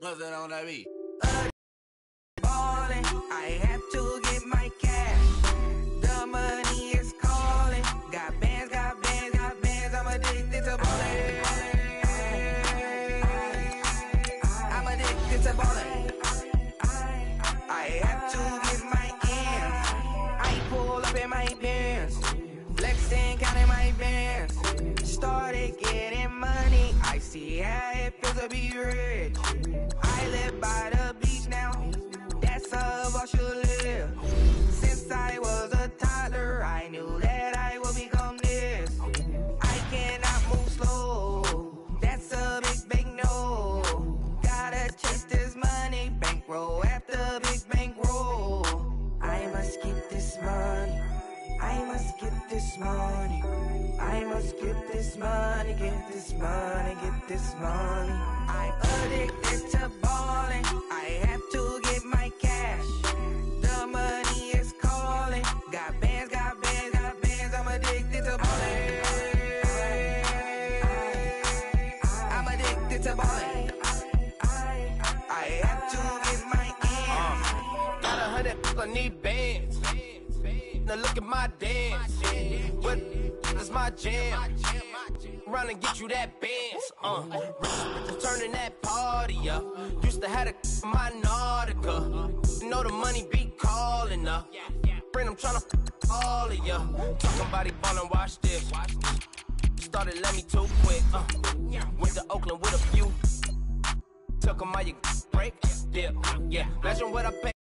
What's that on that beat? Ballin', I have to get my cash. The money is calling. Got bands, got bands, got bands. I'm addicted to ballin'. I'm addicted to ballin'. I have to get my ends. I pull up in my bands, flexing, counting my bands. Started getting money. I see how it feels to be rich. I live by the beach now. That's how I should live. Since I was a toddler, I knew that I would become this. I cannot move slow. That's a big, big no. Gotta chase this money, bankroll after big bankroll. I must get this money. I must get this money. I must get this money, get this money, get this money. I'm addicted to ballin'. I have to get my cash. The money is calling. Got bands, got bands, got bands. I'm addicted to ballin'. I'm addicted to ballin'. I have to get my ends. Got 100, I need bands. Now look at my dance. What is my jam? Run and get you that bands. Turning that party up. Used to have a my Nautica. Know the money be calling up. Friend, I'm tryna all of ya. Talking about it ballin', watch this. Started let me too quick. Went to Oakland with a few. Took 'em all you break. Dip. Yeah. Imagine what I pay.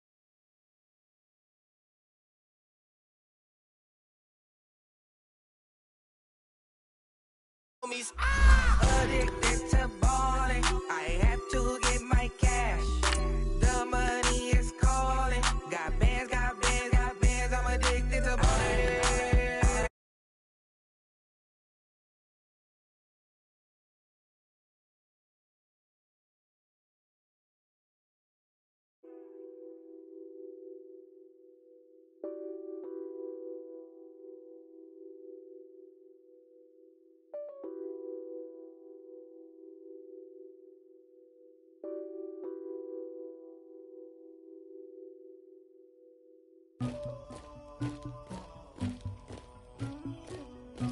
Addicted to ballin'. I have to get my cash. The money is calling. Got bands, got bands, got bands. I'm addicted to ballin'.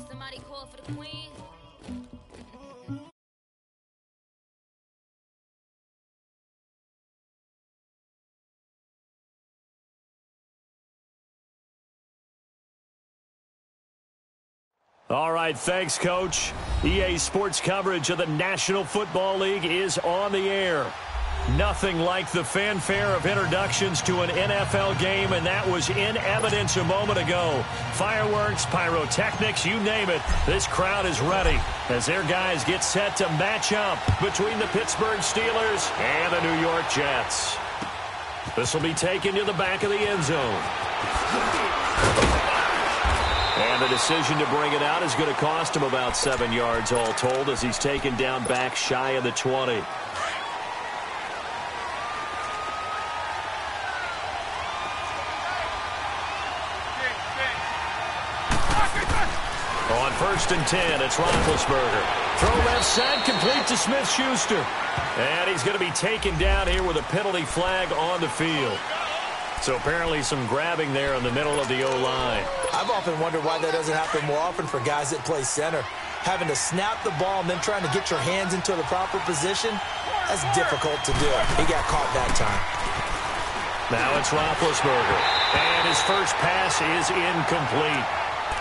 Somebody call for the queen. All right, thanks, Coach. EA Sports coverage of the National Football League is on the air. Nothing like the fanfare of introductions to an NFL game, and that was in evidence a moment ago. Fireworks, pyrotechnics, you name it. This crowd is ready as their guys get set to match up between the Pittsburgh Steelers and the New York Jets. This will be taken to the back of the end zone. And the decision to bring it out is going to cost him about 7 yards all told as he's taken down back shy of the 20. On 1st and 10, it's Roethlisberger. Throw left side, complete to Smith-Schuster. And he's going to be taken down here with a penalty flag on the field. So apparently some grabbing there in the middle of the O-line. I've often wondered why that doesn't happen more often for guys that play center. Having to snap the ball and then trying to get your hands into the proper position, that's difficult to do. He got caught that time. Now it's Roethlisberger. And his first pass is incomplete.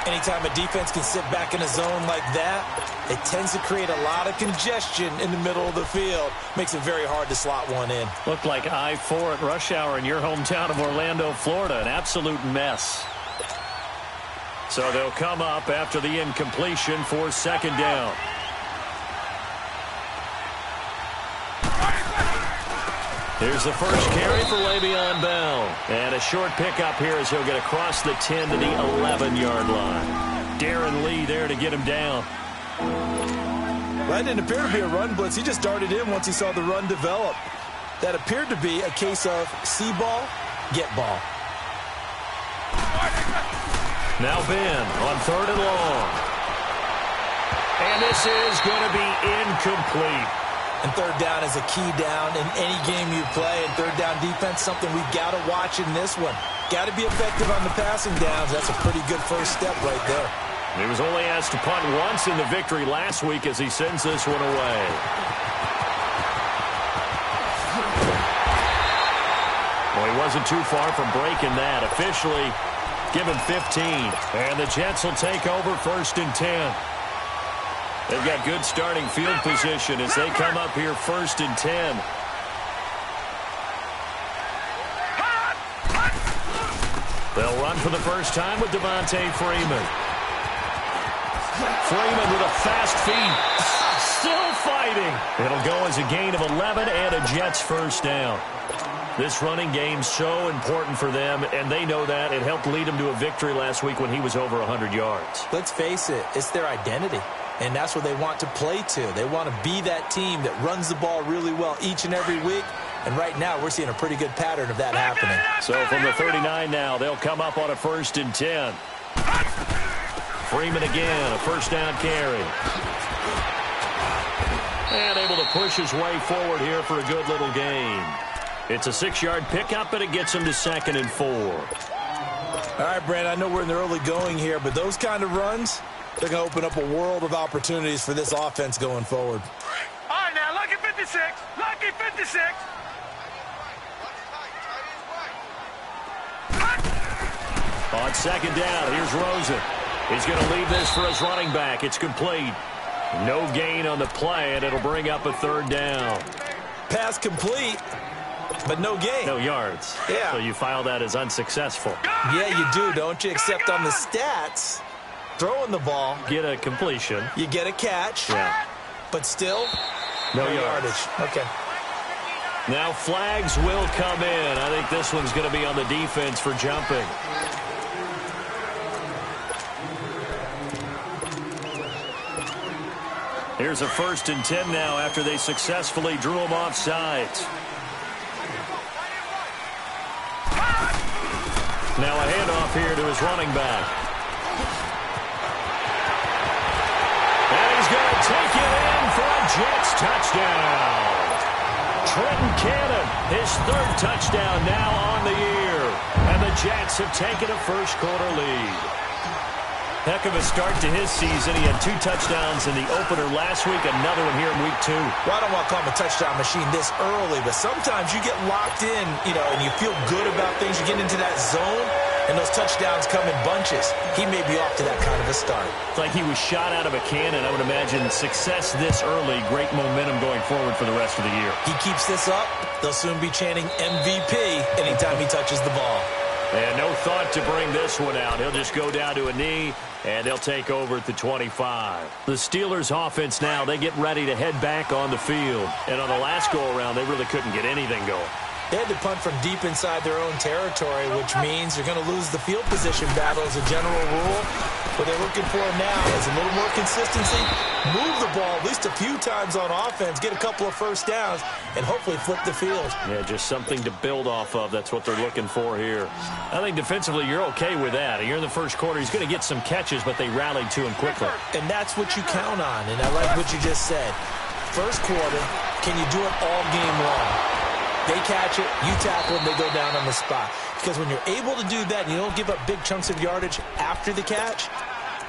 Anytime a defense can sit back in a zone like that, it tends to create a lot of congestion in the middle of the field. Makes it very hard to slot one in. Looked like I-4 at rush hour in your hometown of Orlando, Florida. An absolute mess. So they'll come up after the incompletion for second down. Here's the first carry for Le'Veon Bell. And a short pickup here as he'll get across the 10 to the 11-yard line. Darren Lee there to get him down. That didn't appear to be a run blitz. He just darted in once he saw the run develop. That appeared to be a case of see ball, get ball. Now Ben on 3rd and long. And this is going to be incomplete. And third down is a key down in any game you play. And third down defense, something we've got to watch in this one. Got to be effective on the passing downs. That's a pretty good first step right there. He was only asked to punt once in the victory last week as he sends this one away. Well, he wasn't too far from breaking that. Officially, give him 15. And the Jets will take over 1st and 10. They've got good starting field position as they come up here 1st and 10. They'll run for the first time with Devontae Freeman. Freeman with a fast feet. Still fighting. It'll go as a gain of 11 and a Jets first down. This running game's so important for them, and they know that. It helped lead them to a victory last week when he was over 100 yards. Let's face it, it's their identity, and that's what they want to play to. They want to be that team that runs the ball really well each and every week, and right now we're seeing a pretty good pattern of that happening. So from the 39 now, they'll come up on a 1st and 10. Freeman again, a first down carry. And able to push his way forward here for a good little gain. It's a 6-yard pickup, and it gets him to 2nd and 4. All right, Brand, I know we're in the early going here, but those kind of runs, they're going to open up a world of opportunities for this offense going forward. All right, now, lucky 56. Lucky 56. On 2nd down, here's Rosen. He's going to leave this for his running back. It's complete. No gain on the play, and it'll bring up a 3rd down. Pass complete, but no gain. No yards. Yeah. So you file that as unsuccessful. Yeah, you do, don't you? Except on the stats, throwing the ball. Get a completion. You get a catch. Yeah. But still, no yardage. Okay. Now flags will come in. I think this one's going to be on the defense for jumping. Here's a 1st and 10 now after they successfully drew him off sides. Now a handoff here to his running back. And he's going to take it in for a Jets touchdown. Trenton Cannon, his 3rd touchdown now on the year. And the Jets have taken a first-quarter lead. Heck of a start to his season. He had 2 touchdowns in the opener last week, another one here in week 2. Well, I don't want to call him a touchdown machine this early, but sometimes you get locked in, and you feel good about things. You get into that zone, and those touchdowns come in bunches. He may be off to that kind of a start. It's like he was shot out of a cannon. I would imagine success this early, great momentum going forward for the rest of the year. He keeps this up, they'll soon be chanting MVP anytime he touches the ball. And no thought to bring this one out. He'll just go down to a knee, and they'll take over at the 25. The Steelers' offense now, they get ready to head back on the field. And on the last go-around, they really couldn't get anything going. They had to punt from deep inside their own territory, which means they're going to lose the field position battle as a general rule. What they're looking for now is a little more consistency, move the ball at least a few times on offense, get a couple of first downs, and hopefully flip the field. Yeah, just something to build off of. That's what they're looking for here. I think defensively you're okay with that. You're in the first quarter. He's going to get some catches, but they rallied to him quickly. And that's what you count on, and I like what you just said. First quarter, can you do it all game long? They catch it, you tackle them, they go down on the spot. Because when you're able to do that and you don't give up big chunks of yardage after the catch,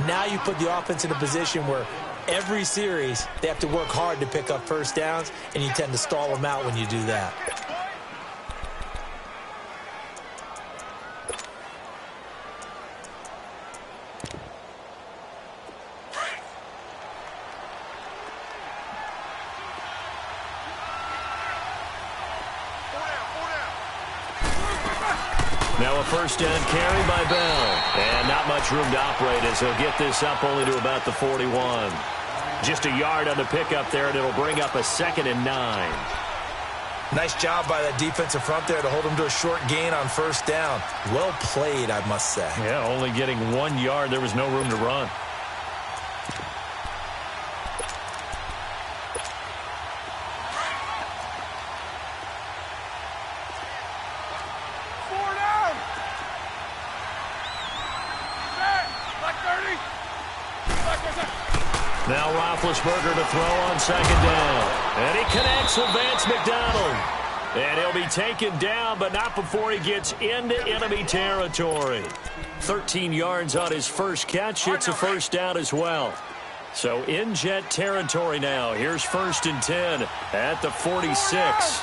now you put the offense in a position where every series they have to work hard to pick up first downs, and you tend to stall them out when you do that. Now a first down carry by Bell. And not much room to operate as he'll get this up only to about the 41. Just a yard on the pickup there, and it'll bring up a 2nd and 9. Nice job by that defensive front there to hold him to a short gain on first down. Well played, I must say. Yeah, only getting 1 yard. There was no room to run. Now Roethlisberger to throw on 2nd down. And he connects with Vance McDonald. And he'll be taken down, but not before he gets into enemy territory. 13 yards on his first catch. It's a first down as well. So in Jet territory now. Here's 1st and 10 at the 46.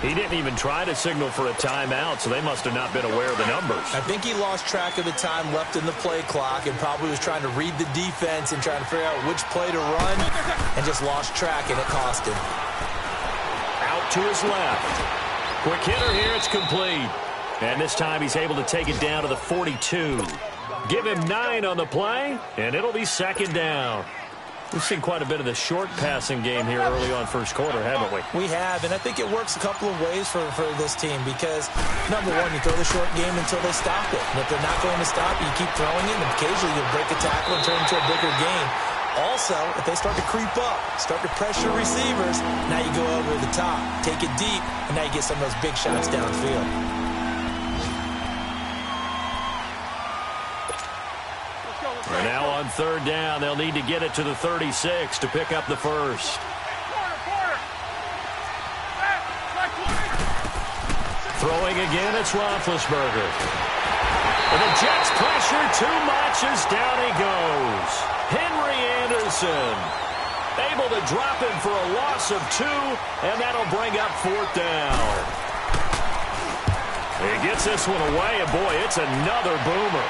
He didn't even try to signal for a timeout, so they must have not been aware of the numbers. I think he lost track of the time left in the play clock and probably was trying to read the defense and trying to figure out which play to run and just lost track, and it cost him. Out to his left. Quick hitter here. It's complete. And this time he's able to take it down to the 42. Give him 9 on the play, and it'll be 2nd down. We've seen quite a bit of the short passing game here early on first quarter, haven't we? We have, and I think it works a couple of ways for this team because, number one, you throw the short game until they stop it. And if they're not going to stop it, you keep throwing it, and occasionally you'll break a tackle and turn it into a bigger game. Also, if they start to creep up, start to pressure receivers, now you go over the top, take it deep, and now you get some of those big shots downfield. And now on 3rd down, they'll need to get it to the 36 to pick up the first. Throwing again, it's Roethlisberger. And the Jets pressure too much as down he goes. Henry Anderson able to drop him for a loss of 2, and that'll bring up 4th down. He gets this one away, and boy, it's another boomer.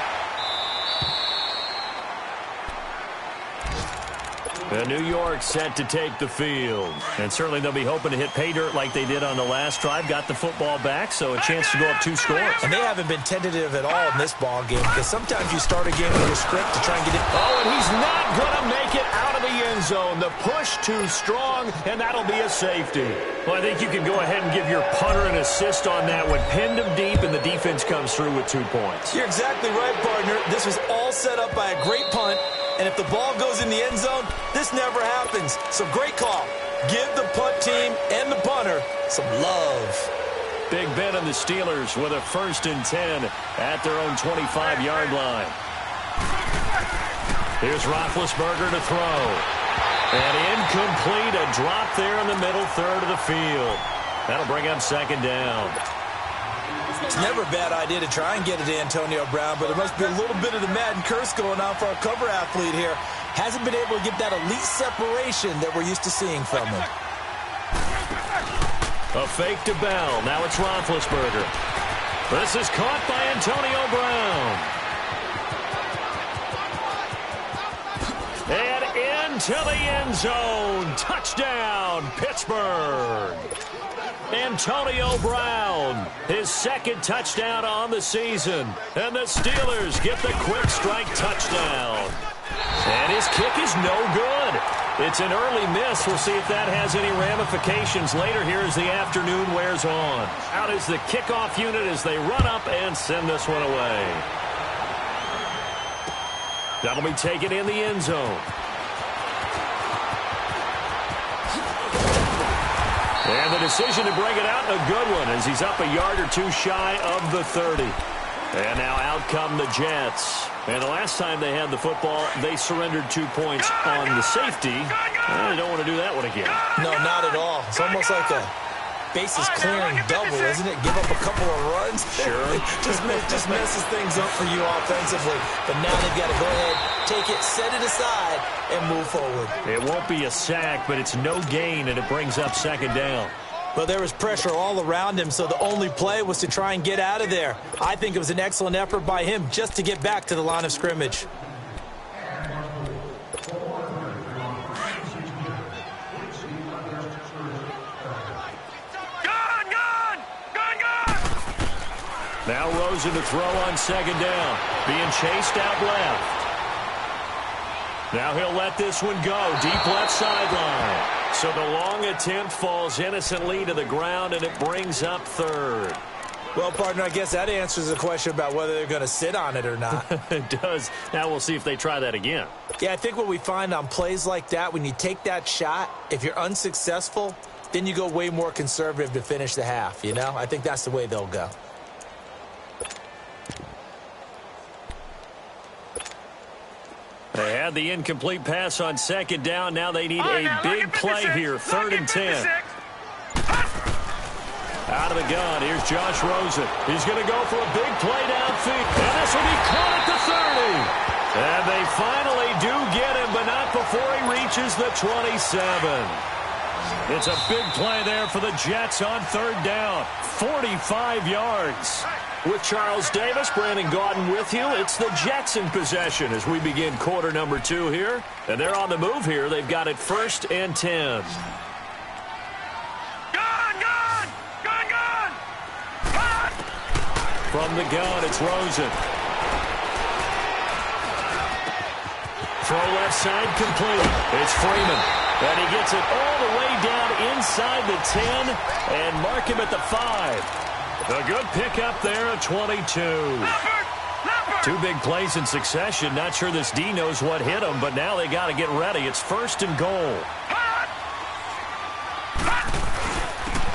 And New York set to take the field. And certainly they'll be hoping to hit pay dirt like they did on the last drive. Got the football back, so a chance to go up 2 scores. And they haven't been tentative at all in this ball game because sometimes you start a game with a script to try and get it. Oh, and he's not going to make it out of the end zone. The push too strong, and that'll be a safety. Well, I think you can go ahead and give your punter an assist on that one. Pinned him deep, and the defense comes through with 2 points. You're exactly right, partner. This was all set up by a great punt. And if the ball goes in the end zone, this never happens. So great call. Give the punt team and the punter some love. Big Ben and the Steelers with a 1st and 10 at their own 25-yard line. Here's Roethlisberger to throw. And incomplete, a drop there in the middle third of the field. That'll bring up 2nd down. It's never a bad idea to try and get it to Antonio Brown, but there must be a little bit of the Madden curse going on for our cover athlete here. Hasn't been able to get that elite separation that we're used to seeing from him. A fake to Bell. Now it's Roethlisberger. This is caught by Antonio Brown. And into the end zone. Touchdown, Pittsburgh. Antonio Brown, his 2nd touchdown on the season. And the Steelers get the quick strike touchdown. And his kick is no good. It's an early miss. We'll see if that has any ramifications later here as the afternoon wears on. Out is the kickoff unit as they run up and send this one away. That'll be taken in the end zone. And the decision to bring it out, a good one, as he's up a yard or 2 shy of the 30. And now out come the Jets. And the last time they had the football, they surrendered 2 points on the safety. And they don't want to do that one again. No, not at all. It's almost like a bases clearing double, isn't it? Give up a couple of runs. Sure. just messes things up for you offensively. But now they've got to go ahead, take it, set it aside, and move forward. It won't be a sack, but it's no gain, and it brings up 2nd down. Well, there was pressure all around him, so the only play was to try and get out of there. I think it was an excellent effort by him just to get back to the line of scrimmage. Now Rosen to throw on 2nd down. Being chased out left. Now he'll let this one go. Deep left sideline. So the long attempt falls innocently to the ground, and it brings up 3rd. Well, partner, I guess that answers the question about whether they're going to sit on it or not. It does. Now we'll see if they try that again. Yeah, I think what we find on plays like that, when you take that shot, if you're unsuccessful, then you go way more conservative to finish the half, you know? I think that's the way they'll go. Had the incomplete pass on second down. Now they need a big play here. 3rd and 10. Out of the gun, here's Josh Rosen. He's going to go for a big play downfield. And this will be caught at the 30. And they finally do get him, but not before he reaches the 27. It's a big play there for the Jets on 3rd down. 45 yards. With Charles Davis, Brandon Gaudin with you. It's the Jets in possession as we begin quarter number 2 here. And they're on the move here. They've got it 1st and 10. From the gun, it's Rosen. Throw left side complete. It's Freeman. And he gets it all the way down inside the 10 and mark him at the 5. A good pickup there at 22. 2 big plays in succession. Not sure this D knows what hit him, but now they got to get ready. It's 1st and goal.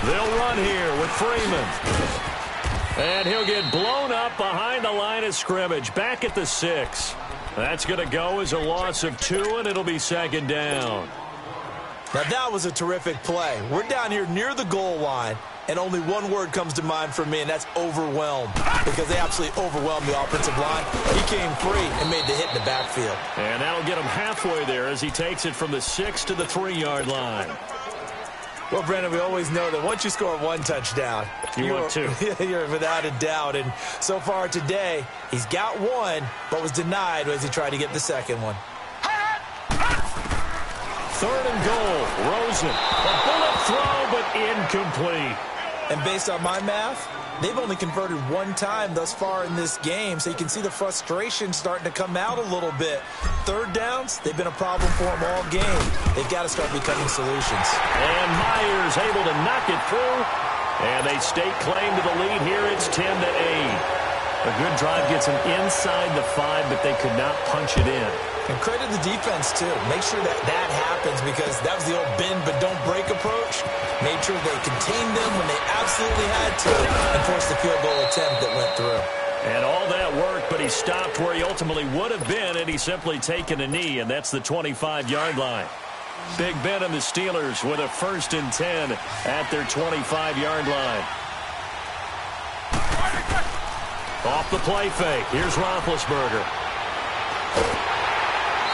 They'll run here with Freeman. And he'll get blown up behind the line of scrimmage. Back at the 6. That's going to go as a loss of 2, and it'll be 2nd down. Now that was a terrific play. We're down here near the goal line, and only one word comes to mind for me, and that's overwhelmed, because they absolutely overwhelmed the offensive line. He came free and made the hit in the backfield. And that'll get him halfway there as he takes it from the 6 to the 3-yard line. Well, Brandon, we always know that once you score 1 touchdown, you're 2. You're without a doubt. And so far today, he's got 1, but was denied as he tried to get the 2nd one. 3rd and goal. Rosen. A bullet throw, but incomplete. And based on my math, they've only converted 1 time thus far in this game, so you can see the frustration starting to come out a little bit. 3rd downs, they've been a problem for them all game. They've got to start becoming solutions. And Myers able to knock it through, and they stake claim to the lead here. It's 10-8. A good drive gets them inside the 5, but they could not punch it in. And credit the defense, too. Make sure that that happens, because that was the old bend but don't break approach. Made sure they contained them when they absolutely had to and forced the field goal attempt that went through. And all that worked, but he stopped where he ultimately would have been, and he's simply taken a knee, and that's the 25-yard line. Big Ben and the Steelers with a 1st and 10 at their 25-yard line. Off the play fake. Here's Roethlisberger.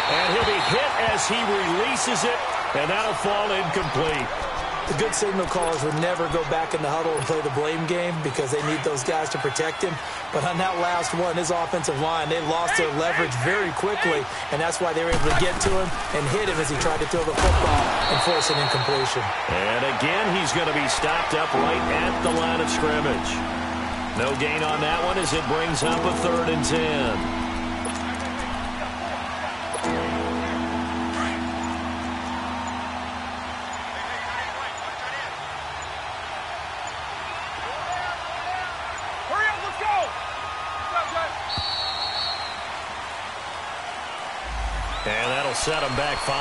And he'll be hit as he releases it, and that'll fall incomplete. The good signal callers would never go back in the huddle and play the blame game because they need those guys to protect him. But on that last one, his offensive line, they lost their leverage very quickly, and that's why they were able to get to him and hit him as he tried to throw the football and force an incompletion. And again, he's going to be stopped up right at the line of scrimmage. No gain on that one as it brings up a 3rd and 10. And that'll set them back 5.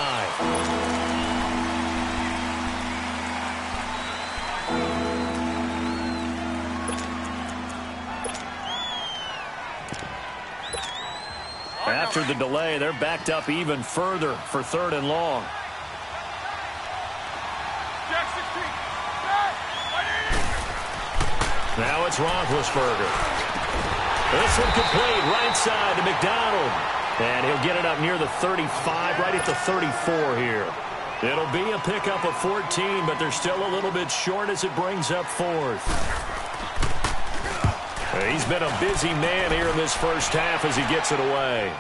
After the delay, they're backed up even further for 3rd and long. Now it's Roethlisberger. This one complete right side to McDonald. And he'll get it up near the 35, right at the 34 here. It'll be a pickup of 14, but they're still a little bit short as it brings up 4th. He's been a busy man here in this first half as he gets it away.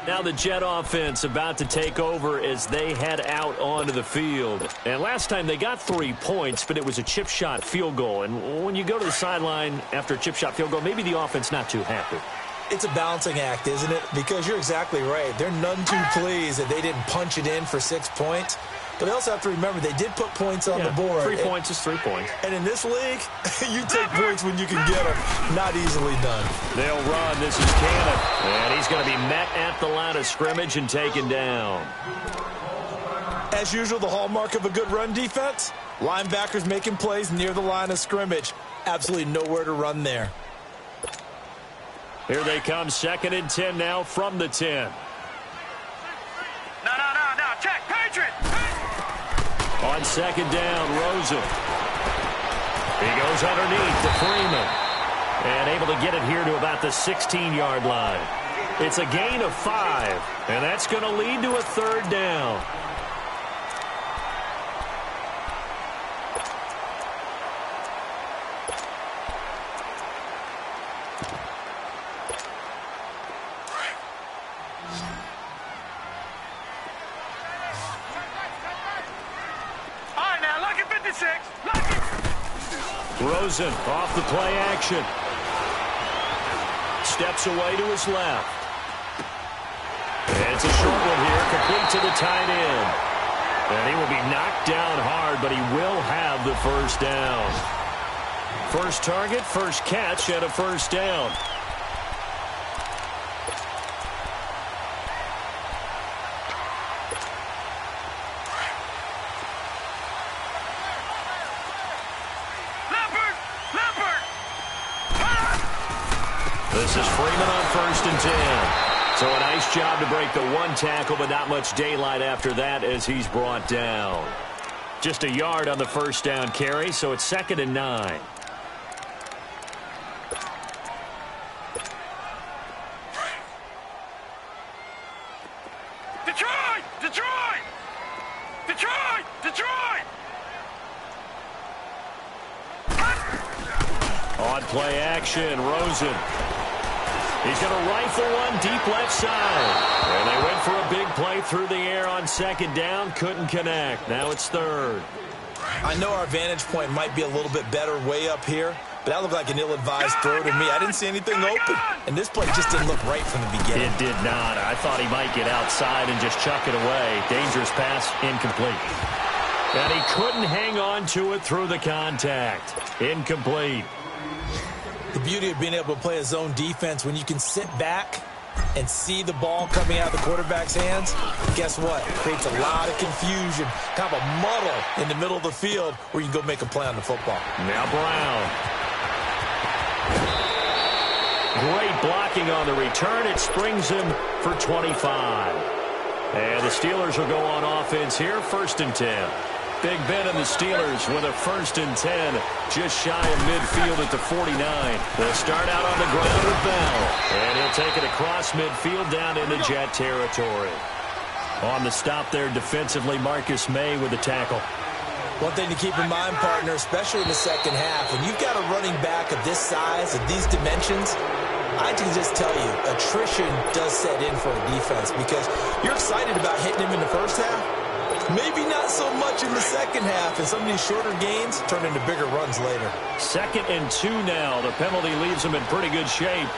Now the Jet offense about to take over as they head out onto the field. And last time they got 3 points, but it was a chip shot field goal. And when you go to the sideline after a chip shot field goal, maybe the offense not too happy. It's a balancing act, isn't it? Because you're exactly right. They're none too pleased that they didn't punch it in for 6 points. But they also have to remember they did put points on the board. 3 points is 3 points. And in this league, you take points when you can get them. Not easily done. They'll run. This is Cannon. And he's going to be met at the line of scrimmage and taken down. As usual, the hallmark of a good run defense, linebackers making plays near the line of scrimmage. Absolutely nowhere to run there. Here they come, 2nd and 10 now from the 10. No, check, Patriot! On 2nd down, Rosen. He goes underneath to Freeman. And able to get it here to about the 16-yard line. It's a gain of 5, and that's going to lead to a 3rd down. Rosen off the play action. Steps away to his left. And it's a short one here, complete to the tight end. And he will be knocked down hard, but he will have the 1st down. First target, first catch, and a 1st down. This is Freeman on 1st and 10. So a nice job to break the 1 tackle, but not much daylight after that as he's brought down. Just a yard on the 1st down carry, so it's 2nd and 9. On play action, Rosen. He's going to rifle one deep left side. And they went for a big play through the air on 2nd down. Couldn't connect. Now it's 3rd. I know our vantage point might be a little bit better way up here, but that looked like an ill-advised throw to me. I didn't see anything open. And this play just didn't look right from the beginning. It did not. I thought he might get outside and just chuck it away. Dangerous pass, incomplete. And he couldn't hang on to it through the contact. Incomplete. The beauty of being able to play a zone defense, when you can sit back and see the ball coming out of the quarterback's hands, guess what? It creates a lot of confusion, kind of a muddle in the middle of the field where you can go make a play on the football. Now Brown. Great blocking on the return. It springs him for 25. And the Steelers will go on offense here, 1st and 10. Big Ben and the Steelers with a 1st and 10, just shy of midfield at the 49. They'll start out on the ground with Bell, and he'll take it across midfield down into Jet territory. On the stop there defensively, Marcus May with the tackle. One thing to keep in mind, partner, especially in the 2nd half, when you've got a running back of this size, of these dimensions, I can just tell you, attrition does set in for a defense because you're excited about hitting him in the 1st half. Maybe not so much in the 2nd half, and some of these shorter gains turn into bigger runs later. 2nd and 2 now. The penalty leaves them in pretty good shape.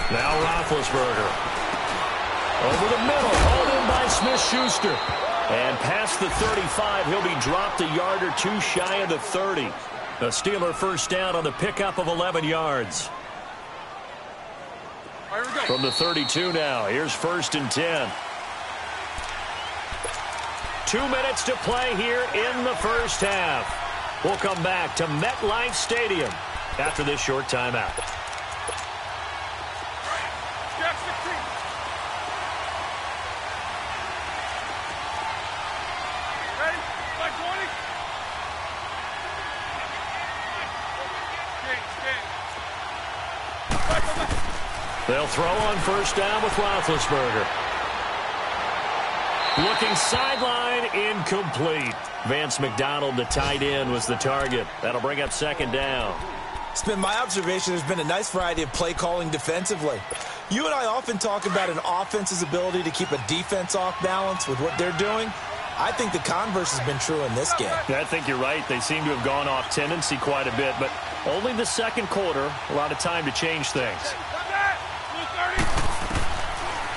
Now Roethlisberger. Over the middle, hauled in by Smith-Schuster. And past the 35, he'll be dropped a yard or 2 shy of the 30. A Steeler 1st down on the pickup of 11 yards. From the 32 now, here's 1st and 10. 2 minutes to play here in the 1st half. We'll come back to MetLife Stadium after this short timeout. They'll throw on 1st down with Roethlisberger. Looking sideline, incomplete. Vance McDonald, the tight end, was the target. That'll bring up 2nd down. It's been my observation there's been a nice variety of play calling defensively. You and I often talk about an offense's ability to keep a defense off balance with what they're doing. I think the converse has been true in this game. I think you're right. They seem to have gone off tendency quite a bit, but only the 2nd quarter, a lot of time to change things.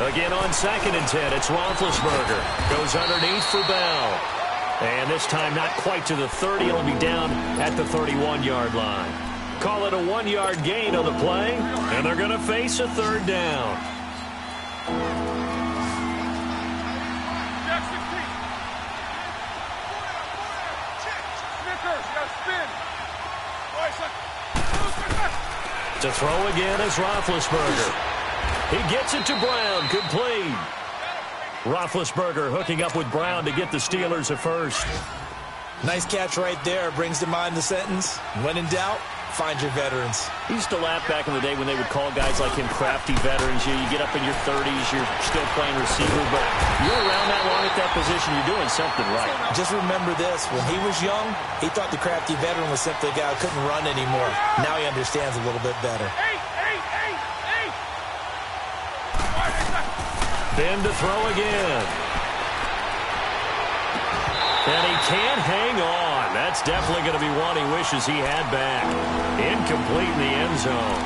Again on 2nd and 10, it's Roethlisberger. Goes underneath for Bell. And this time not quite to the 30. It'll be down at the 31-yard line. Call it a 1-yard gain on the play, and they're going to face a 3rd down. To throw again is Roethlisberger. He gets it to Brown, complete. Roethlisberger hooking up with Brown to get the Steelers a first. Nice catch right there. Brings to mind the sentence, when in doubt, find your veterans. He used to laugh back in the day when they would call guys like him crafty veterans. You get up in your 30s, you're still playing receiver, but you're around that long at that position, you're doing something right. Just remember this. When he was young, he thought the crafty veteran was simply a guy who couldn't run anymore. Now he understands a little bit better. Ben to throw again. And he can't hang on. That's definitely going to be one he wishes he had back. Incomplete in the end zone.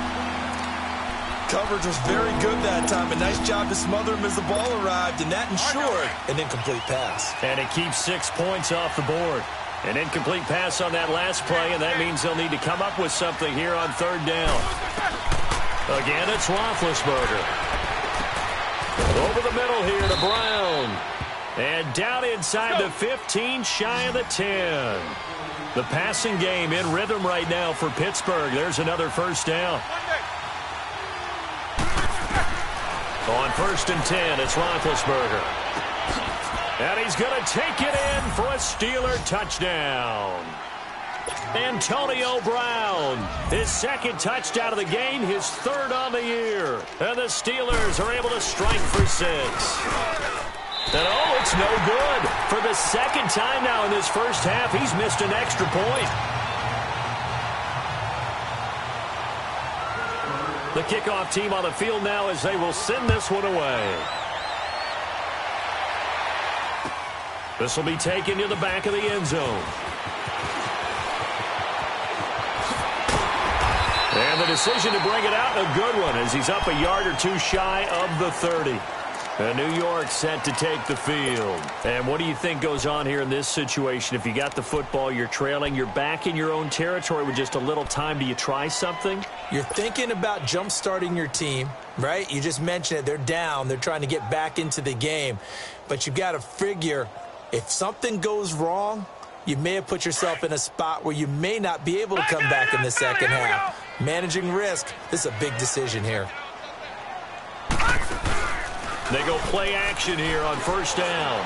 Coverage was very good that time. A nice job to smother him as the ball arrived, and that ensured an incomplete pass. And it keeps 6 points off the board. An incomplete pass on that last play, and that means they'll need to come up with something here on third down. Again, it's Roethlisberger. Over the middle here to Brown. And down inside the 15, shy of the 10. The passing game in rhythm right now for Pittsburgh. There's another first down. On 1st and 10, it's Roethlisberger. And he's going to take it in for a Steeler touchdown. Antonio Brown, his second touchdown of the game, his third on the year. And the Steelers are able to strike for 6. And oh, it's no good. For the second time now in this first half, he's missed an extra point. The kickoff team on the field now as they will send this one away. This will be taken to the back of the end zone. And the decision to bring it out, a good one, as he's up a yard or two shy of the 30. And New York set to take the field. And what do you think goes on here in this situation? If you got the football, you're trailing, you're back in your own territory with just a little time. Do you try something? You're thinking about jump-starting your team, right? You just mentioned it. They're down. They're trying to get back into the game. But you've got to figure, if something goes wrong, you may have put yourself in a spot where you may not be able to come back in the second half. Managing risk, this is a big decision here. They go play action here on first down.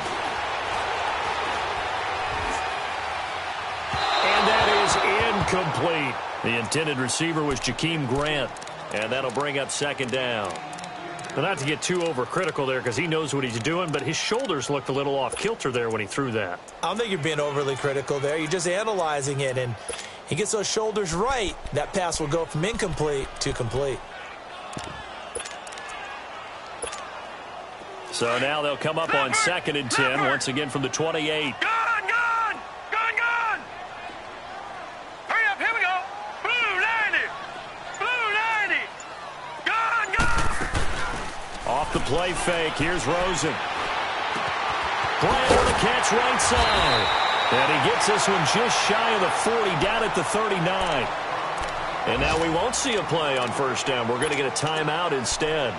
And that is incomplete. The intended receiver was Jakeem Grant. And that'll bring up second down. Well, not to get too overcritical there because he knows what he's doing, but his shoulders looked a little off kilter there when he threw that. I don't think you're being overly critical there. You're just analyzing it, and he gets those shoulders right. That pass will go from incomplete to complete. So now they'll come up on 2nd and 10, once again from the 28. Gone! Hurry up, here we go. Blue 90. Gone! Off the play fake, here's Rosen. Bryant on the catch right side. And he gets this one just shy of the 40, down at the 39. And now we won't see a play on first down. We're going to get a timeout instead,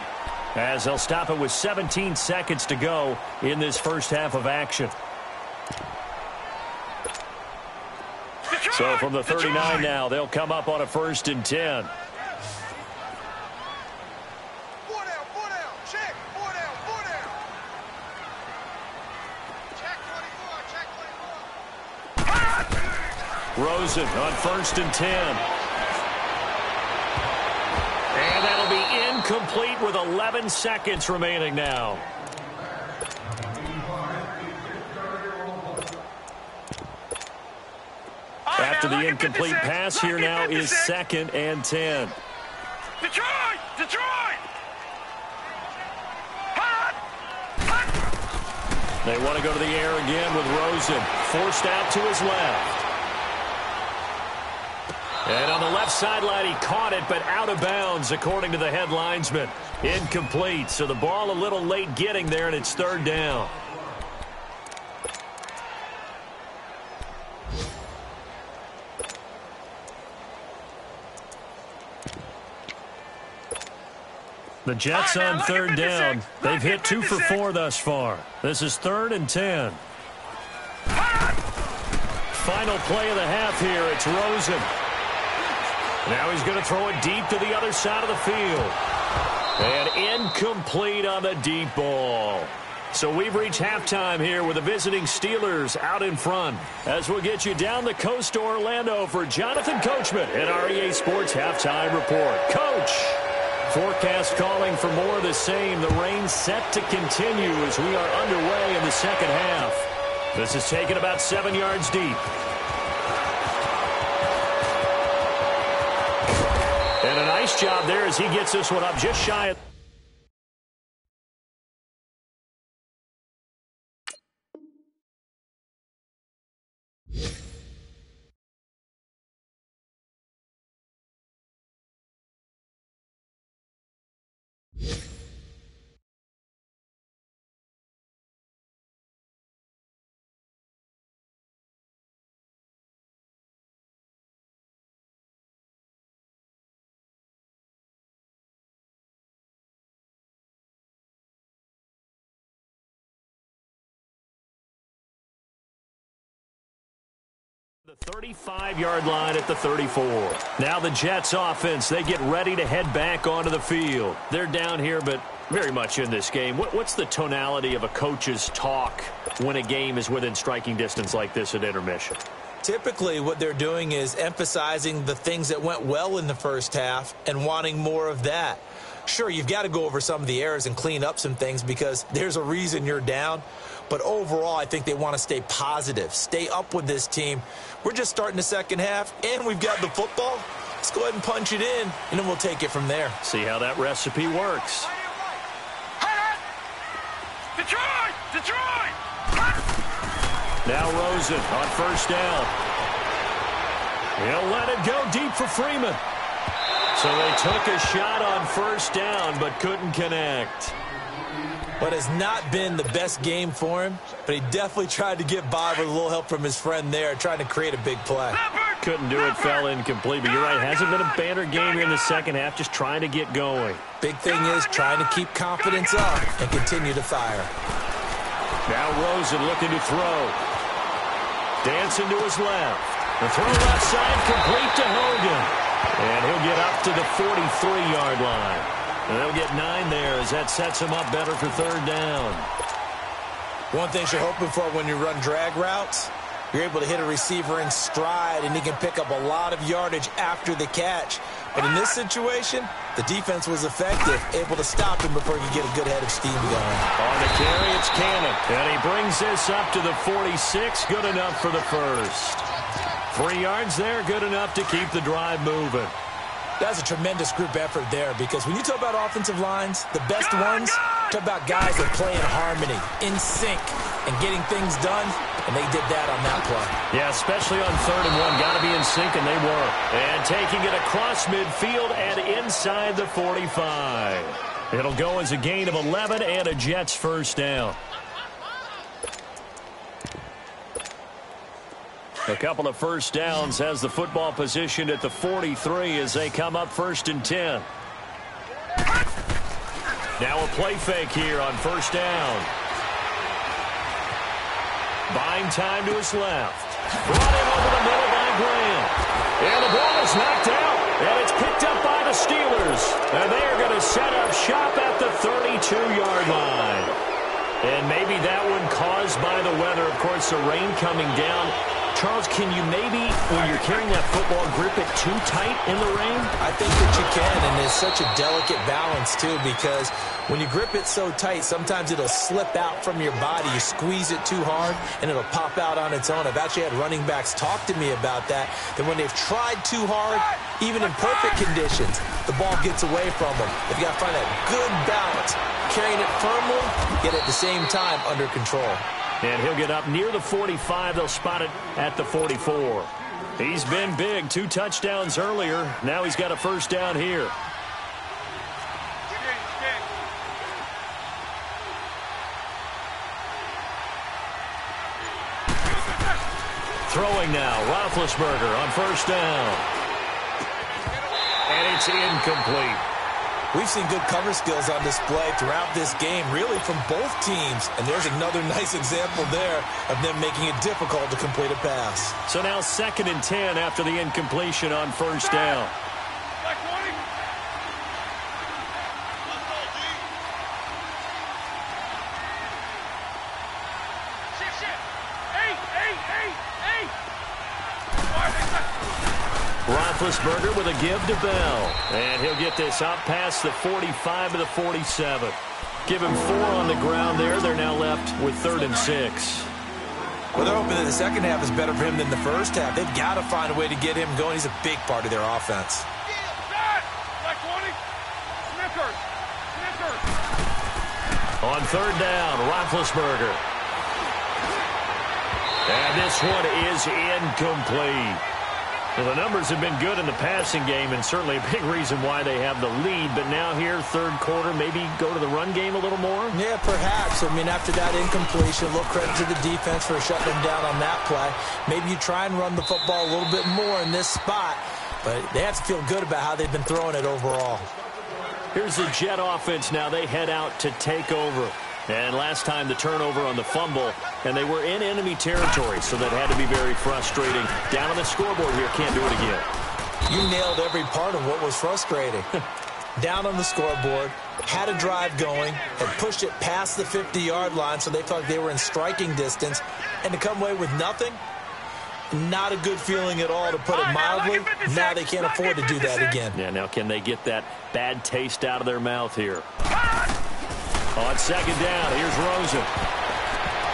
as they'll stop it with 17 seconds to go in this first half of action. So from the 39 now, they'll come up on a 1st and 10. Rosen on 1st and 10. And that'll be incomplete with 11 seconds remaining now. After the incomplete pass, here now is 2nd and 10. Detroit! They want to go to the air again with Rosen. Forced out to his left. And on the left sideline, he caught it, but out of bounds, according to the head linesman. Incomplete, so the ball a little late getting there, and it's 3rd down. The Jets on 3rd down. They've hit 2 for 4 thus far. This is 3rd and 10. final play of the half here. It's Rosen. Now he's going to throw it deep to the other side of the field. And incomplete on the deep ball. So we've reached halftime here with the visiting Steelers out in front. As we'll get you down the coast to Orlando for Jonathan Coachman at our EA Sports Halftime Report. Coach, forecast calling for more of the same. The rain set to continue as we are underway in the second half. This is taken about 7 yards deep. And a nice job there as he gets this one up just shy of... The 35-yard line at the 34. Now the Jets offense, they get ready to head back onto the field. They're down here, but very much in this game. What's the tonality of a coach's talk when a game is within striking distance like this at intermission? Typically, what they're doing is emphasizing the things that went well in the first half and wanting more of that. Sure, you've got to go over some of the errors and clean up some things because there's a reason you're down. But overall, I think they want to stay positive, stay up with this team. We're just starting the second half, and we've got the football. Let's go ahead and punch it in, and then we'll take it from there. See how that recipe works. Detroit! Detroit! Now Rosen on first down. He'll let it go deep for Freeman. So they took a shot on first down, but couldn't connect. But has not been the best game for him, but he definitely tried to get by with a little help from his friend there, trying to create a big play. Couldn't do it, fell incomplete, but you're right, hasn't been a banner game here in the second half, just trying to get going. Big thing is trying to keep confidence up and continue to fire. Now Rosen looking to throw. Dancing to his left. The throw left side complete to Hogan. And he'll get up to the 43-yard line. And they'll get 9 there as that sets him up better for third down. One thing you're hoping for when you run drag routes, you're able to hit a receiver in stride, and he can pick up a lot of yardage after the catch. But in this situation, the defense was effective, able to stop him before he could get a good head of steam going. On the carry, it's Cannon. And he brings this up to the 46. Good enough for the first. 3 yards there, good enough to keep the drive moving. That's a tremendous group effort there because when you talk about offensive lines, the best ones, talk about guys that play in harmony, in sync, and getting things done, and they did that on that play. Yeah, especially on 3rd and 1. Got to be in sync, and they were. And taking it across midfield and inside the 45. It'll go as a gain of 11 and a Jets first down. A couple of first downs has the football positioned at the 43 as they come up 1st and 10. Now a play fake here on first down. Buying time to his left. Brought in over the middle by Graham. And the ball is knocked out. And it's picked up by the Steelers. And they are going to set up shop at the 32-yard line. And maybe that one caused by the weather. Of course, the rain coming down. Charles, can you maybe, when you're carrying that football, grip it too tight in the rain? I think that you can, and it's such a delicate balance, too, because when you grip it so tight, sometimes it'll slip out from your body. You squeeze it too hard, and it'll pop out on its own. I've actually had running backs talk to me about that when they've tried too hard, even in perfect conditions, the ball gets away from them. They've got to find that good balance, carrying it firmly, yet at the same time under control. And he'll get up near the 45. They'll spot it at the 44. He's been big. 2 touchdowns earlier. Now he's got a first down here. Throwing now. Roethlisberger on first down. And it's incomplete. We've seen good cover skills on display throughout this game, really from both teams. And there's another nice example there of them making it difficult to complete a pass. So now 2nd and 10 after the incompletion on 1st down. Roethlisberger with a give to Bell. And he'll get this up past the 45 to the 47. Give him 4 on the ground there. They're now left with 3rd and 6. Well, they're hoping that the second half is better for him than the first half. They've got to find a way to get him going. He's a big part of their offense. On 3rd down, Roethlisberger. And this one is incomplete. Well, the numbers have been good in the passing game, and certainly a big reason why they have the lead. But now here, 3rd quarter, maybe go to the run game a little more? Yeah, perhaps. I mean, after that incompletion, a little credit to the defense for shutting them down on that play. Maybe you try and run the football a little bit more in this spot, but they have to feel good about how they've been throwing it overall. Here's the Jet offense now. They head out to take over. And last time the turnover on the fumble, and they were in enemy territory, so that had to be very frustrating. Down on the scoreboard here, can't do it again. You nailed every part of what was frustrating. Down on the scoreboard, had a drive going, had pushed it past the 50-yard line, so they felt like they were in striking distance, and to come away with nothing, not a good feeling at all, to put it mildly. Now they can't afford to do that again. Yeah, now can they get that bad taste out of their mouth here? On 2nd down, here's Rosen.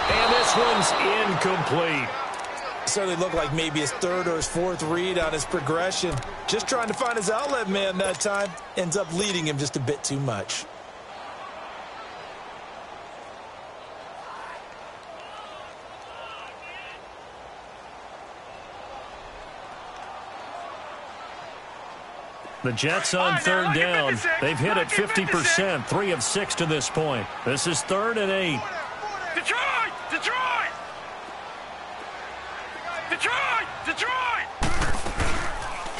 And this one's incomplete. Certainly looked like maybe his 3rd or his 4th read on his progression. Just trying to find his outlet man that time. Ends up leading him just a bit too much. The Jets on 3rd down. They've hit it 50%, 3 of 6 to this point. This is 3rd and 8. Detroit! Detroit! Detroit! Detroit!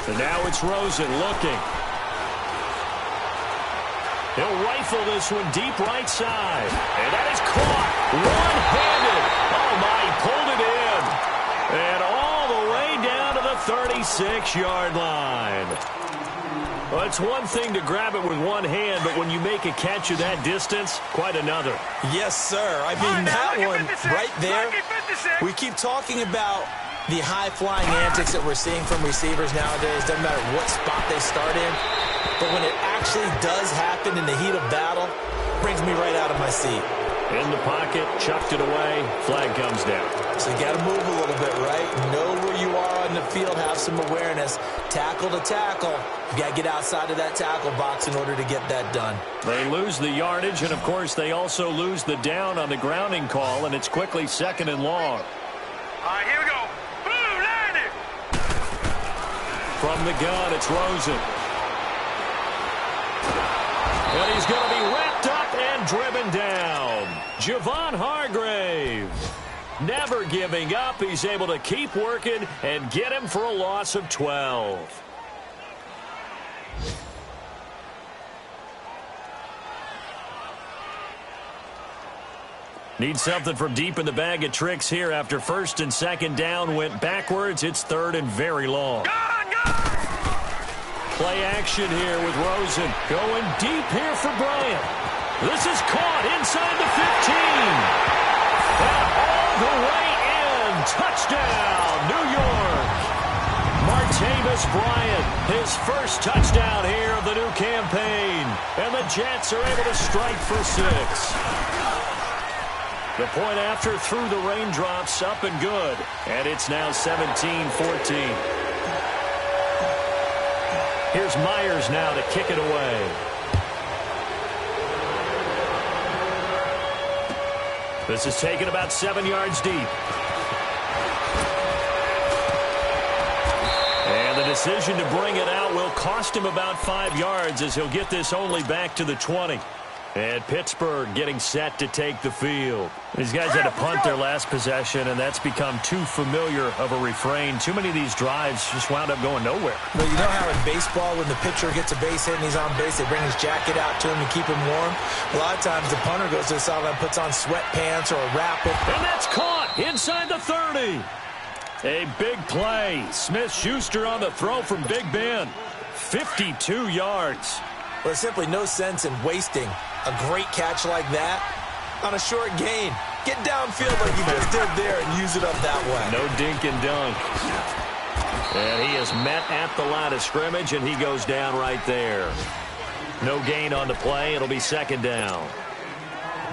And now it's Rosen looking. He'll rifle this one deep right side. And that is caught. One-handed. Oh, my, he pulled it in. And all the way down to the 36-yard line. Well, it's one thing to grab it with one hand, but when you make a catch of that distance, quite another. Yes, sir. I mean, that one right there, we keep talking about the high-flying antics that we're seeing from receivers nowadays. Doesn't matter what spot they start in. But when it actually does happen in the heat of battle, brings me right out of my seat. In the pocket, chucked it away, flag comes down. So you got to move a little bit, right? Know where you are on the field, have some awareness. Tackle to tackle. You got to get outside of that tackle box in order to get that done. They lose the yardage, and of course they also lose the down on the grounding call, and it's quickly 2nd and long. All right, here we go. Boom, landed. From the gun, it's Rosen. And he's going to be wrapped up and driven down. Javon Hargrave. Never giving up. He's able to keep working and get him for a loss of 12. Need something from deep in the bag of tricks here after 1st and 2nd down went backwards. It's 3rd and very long. Play action here with Rosen. Going deep here for Bryant. This is caught inside the 15. And all the way in. Touchdown, New York. Martavis Bryant, his first touchdown here of the new campaign. And the Jets are able to strike for 6. The point after through the raindrops, up and good. And it's now 17-14. Here's Myers now to kick it away. This is taken about 7 yards deep. And the decision to bring it out will cost him about 5 yards as he'll get this only back to the 20. And Pittsburgh getting set to take the field. These guys had to punt their last possession, and that's become too familiar of a refrain. Too many of these drives just wound up going nowhere. Well, you know how in baseball, when the pitcher gets a base hit and he's on base, they bring his jacket out to him to keep him warm? A lot of times the punter goes to the sideline, puts on sweatpants or a wrap. And that's caught inside the 30. A big play. Smith-Schuster on the throw from Big Ben. 52 yards. Well, there's simply no sense in wasting a great catch like that on a short gain. Get downfield like you just did there and use it up that way. No dink and dunk. And he is met at the line of scrimmage, and he goes down right there. No gain on the play. It'll be second down.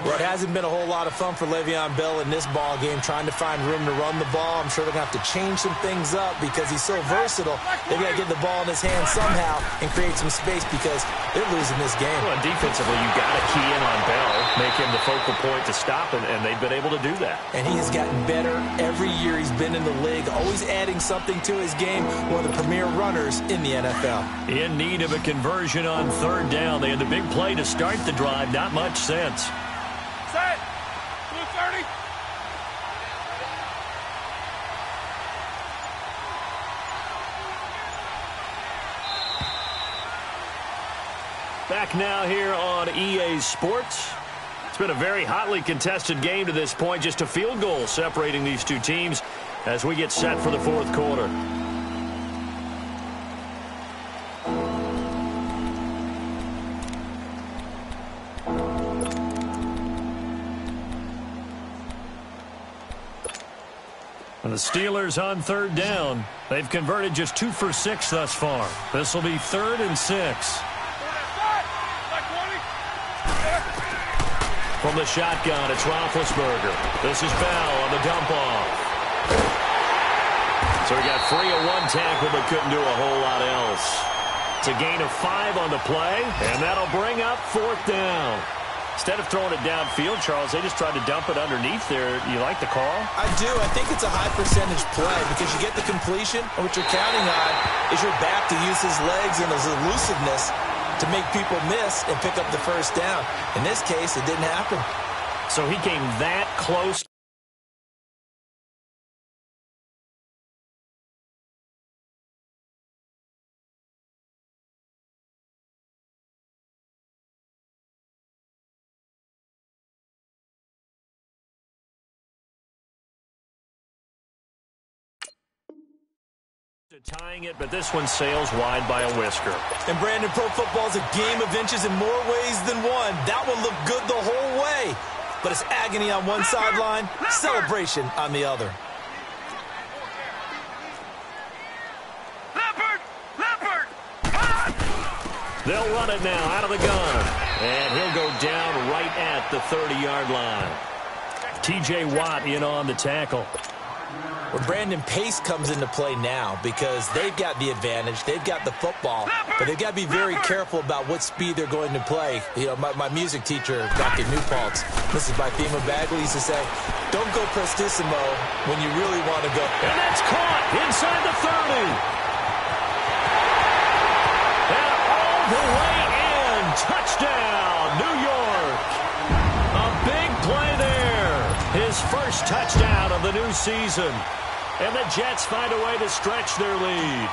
Well, it hasn't been a whole lot of fun for Le'Veon Bell in this ball game, trying to find room to run the ball. I'm sure they're going to have to change some things up because he's so versatile. They've got to get the ball in his hands somehow and create some space because they're losing this game. Well, defensively, you've got to key in on Bell, make him the focal point to stop it, and they've been able to do that. And he has gotten better every year he's been in the league, always adding something to his game, one of the premier runners in the NFL. In need of a conversion on third down. They had the big play to start the drive. Not much sense. Set. Blue 30. Back now here on EA Sports. It's been a very hotly contested game to this point. Just a field goal separating these two teams as we get set for the fourth quarter. And the Steelers on third down. They've converted just 2 for 6 thus far. This will be 3rd and 6. From the shotgun, it's Roethlisberger. This is Bell on the dump off. So he got free of one tackle but couldn't do a whole lot else. It's a gain of 5 on the play, and that'll bring up 4th down. Instead of throwing it downfield, Charles, they just tried to dump it underneath there. You like the call? I do. I think it's a high percentage play because you get the completion, and what you're counting on is your back to use his legs and his elusiveness to make people miss and pick up the first down. In this case, it didn't happen. So he came that close. Tying it, but this one sails wide by a whisker. And Brandon, pro football is a game of inches in more ways than one. That one looked good the whole way, but it's agony on one sideline, celebration on the other. Leopard! They'll run it now out of the gun, and he'll go down right at the 30-yard line. T.J. Watt in on the tackle. Well, Brandon, pace comes into play now because they've got the advantage. They've got the football, but they've got to be very careful about what speed they're going to play. You know, my music teacher back in New Paltz, this is by Thema Bagley, used to say, don't go prestissimo when you really want to go. And that's caught inside the 30. And all the way in. Touchdown, New York. A big play there. His first touchdown of the new season. And the Jets find a way to stretch their lead.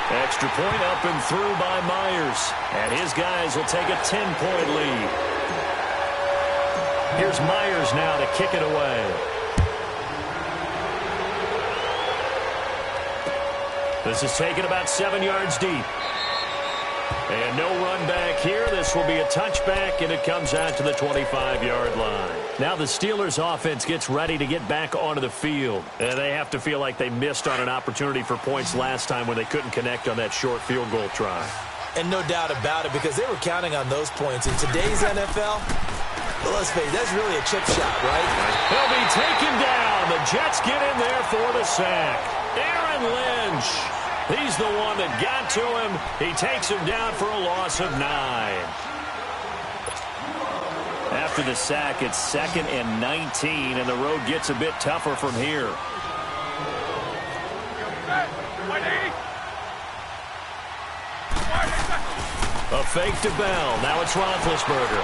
Extra point up and through by Myers. And his guys will take a 10-point lead. Here's Myers now to kick it away. This is taken about 7 yards deep. And no run back here. This will be a touchback, and it comes out to the 25-yard line. Now the Steelers' offense gets ready to get back onto the field. And they have to feel like they missed on an opportunity for points last time when they couldn't connect on that short field goal try. And no doubt about it, because they were counting on those points. In today's NFL, well, let's face it, that's really a chip shot, right? He'll be taken down. The Jets get in there for the sack. Aaron Lynch. He's the one that got to him. He takes him down for a loss of 9. After the sack, it's 2nd and 19, and the road gets a bit tougher from here. fake to Bell. Now it's Roethlisberger.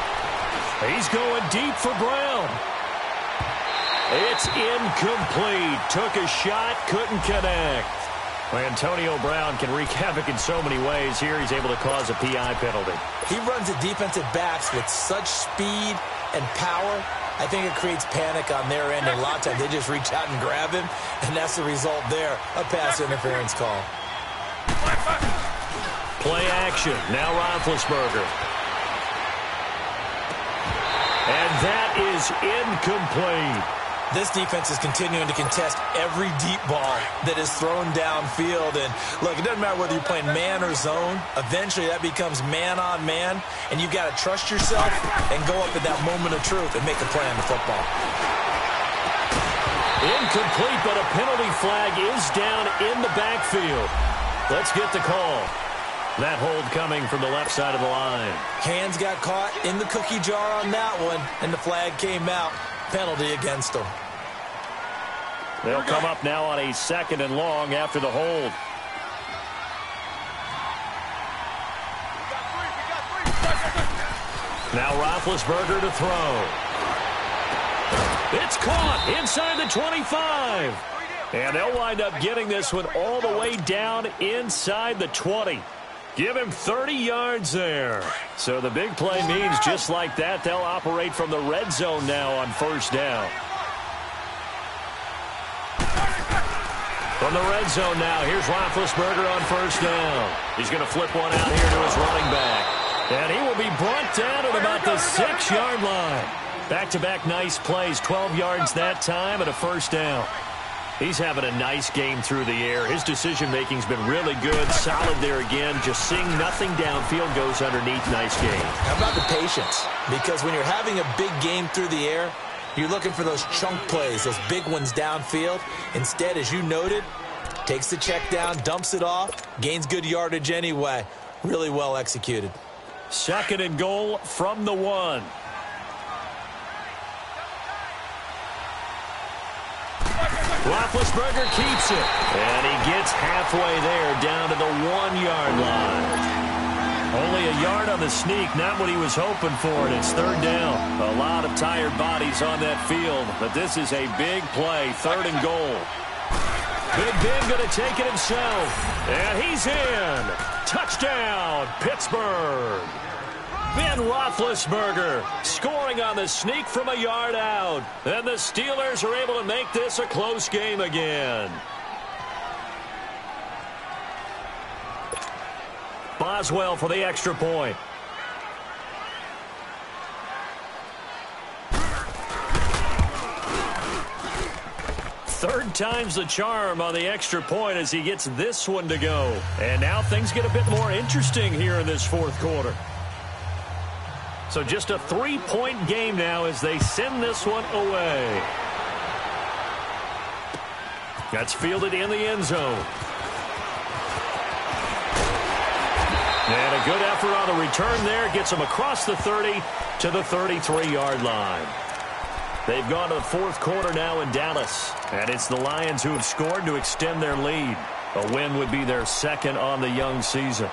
He's going deep for Brown. It's incomplete. Took a shot, couldn't connect. Antonio Brown can wreak havoc in so many ways. Here he's able to cause a PI penalty. He runs at defensive backs with such speed and power. I think it creates panic on their end, and a lot of times they just reach out and grab him, and that's the result there, a pass interference call. Play action. Now Roethlisberger. And that is incomplete. This defense is continuing to contest every deep ball that is thrown downfield. And, look, it doesn't matter whether you're playing man or zone. Eventually that becomes man-on-man, and you've got to trust yourself and go up at that moment of truth and make a play on the football. Incomplete, but a penalty flag is down in the backfield. Let's get the call. That hold coming from the left side of the line. Hands got caught in the cookie jar on that one, and the flag came out. Penalty against them. They'll come up now on a 2nd and long after the hold. Now Roethlisberger to throw. It's caught inside the 25. And they'll wind up getting this one all the way down inside the 20. Give him 30 yards there. So the big play means just like that, they'll operate from the red zone now on 1st down. From the red zone now, here's Roethlisberger on 1st down. He's going to flip one out here to his running back. And he will be brought down at about the 6-yard line. Back-to-back nice plays, 12 yards that time and a 1st down. He's having a nice game through the air. His decision-making's been really good. Solid there again. Just seeing nothing downfield goes underneath. Nice game. How about the patience? Because when you're having a big game through the air, you're looking for those chunk plays, those big ones downfield. Instead, as you noted, takes the check down, dumps it off, gains good yardage anyway. Really well executed. 2nd and goal from the 1. Roethlisberger keeps it. And he gets halfway there down to the 1-yard line. Only a yard on the sneak, not what he was hoping for, and it's 3rd down. A lot of tired bodies on that field, but this is a big play, 3rd and goal. Big Ben going to take it himself, and he's in. Touchdown, Pittsburgh. Ben Roethlisberger scoring on the sneak from a yard out. And the Steelers are able to make this a close game again. Boswell for the extra point. Third time's the charm on the extra point as he gets this one to go. And now things get a bit more interesting here in this 4th quarter. So just a 3-point game now as they send this one away. That's fielded in the end zone. And a good effort on the return there. Gets them across the 30 to the 33-yard line. They've gone to the 4th quarter now in Dallas. And it's the Lions who have scored to extend their lead. A win would be their 2nd on the young season.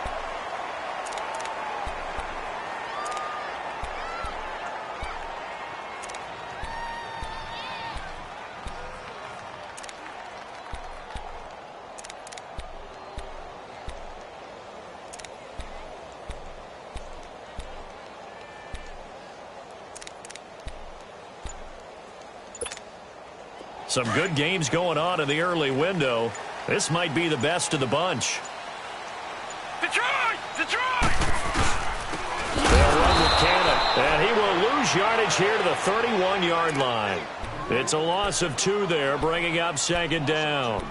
Some good games going on in the early window. This might be the best of the bunch. Detroit! Detroit! They'll run with Cannon, and he will lose yardage here to the 31-yard line. It's a loss of 2 there, bringing up 2nd down.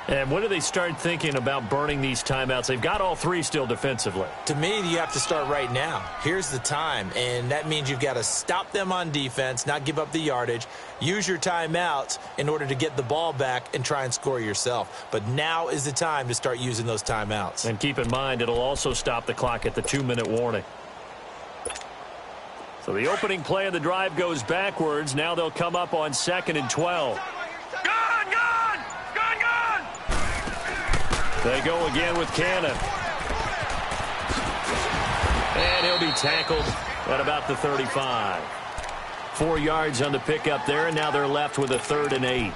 And when do they start thinking about burning these timeouts? They've got all 3 still defensively. To me, you have to start right now. Here's the time, and that means you've got to stop them on defense, not give up the yardage, use your timeouts in order to get the ball back and try and score yourself. But now is the time to start using those timeouts. And keep in mind, it'll also stop the clock at the 2-minute warning. So the opening play of the drive goes backwards. Now they'll come up on 2nd and 12. They go again with Cannon. be tackled at about the 35. 4 yards on the pickup there, and now they're left with a 3rd and 8.